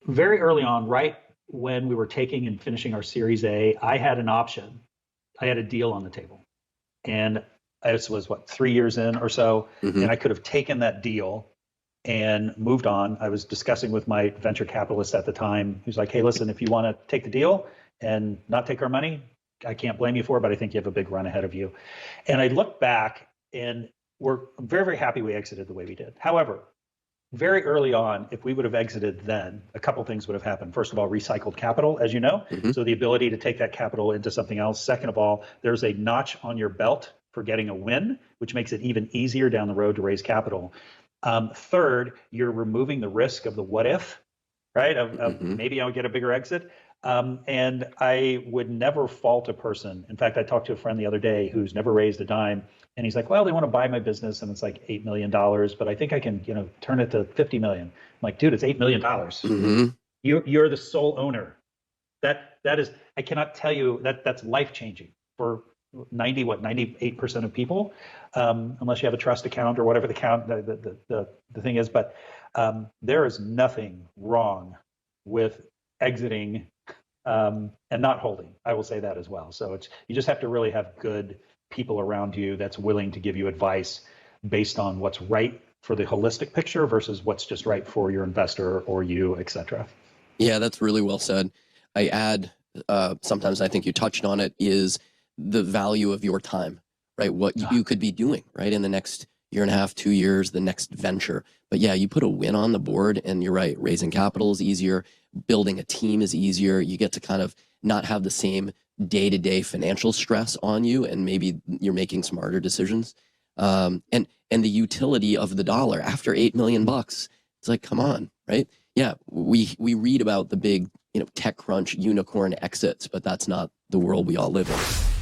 very early on, right when we were taking and finishing our Series A, I had an option. I had a deal on the table. And this was what, 3 years in or so. Mm-hmm. And I could have taken that deal and moved on. I was discussing with my venture capitalist at the time, who's like, hey, listen, if you want to take the deal and not take our money, I can't blame you for it, but I think you have a big run ahead of you. And I look back and we're very, very happy we exited the way we did. However, very early on, if we would have exited then, a couple things would have happened. First of all, recycled capital, as you know, so the ability to take that capital into something else. Second of all, there's a notch on your belt for getting a win, which makes it even easier down the road to raise capital. Third, you're removing the risk of the what if, right? Of maybe I'll get a bigger exit. And I would never fault a person. In fact, I talked to a friend the other day who's never raised a dime, and he's like, well, they want to buy my business and it's like $8 million, but I think I can, turn it to 50 million. I'm like, dude, it's $8 million. You're the sole owner. That is, I cannot tell you that's life changing for 98% of people, unless you have a trust account or whatever the thing is. But there is nothing wrong with exiting and not holding. I will say that as well. So you just have to really have good people around you that's willing to give you advice based on what's right for the holistic picture versus what's just right for your investor or you, et cetera. Yeah, that's really well said. I add, sometimes I think you touched on it, is the value of your time, right? What you could be doing, right, in the next year and a half, 2 years, the next venture. But yeah, you put a win on the board and you're right, raising capital is easier, building a team is easier. You get to kind of not have the same day-to-day financial stress on you, and maybe you're making smarter decisions. And the utility of the dollar after $8 million, it's like, come on, right? Yeah, we read about the big, TechCrunch unicorn exits, but that's not the world we all live in.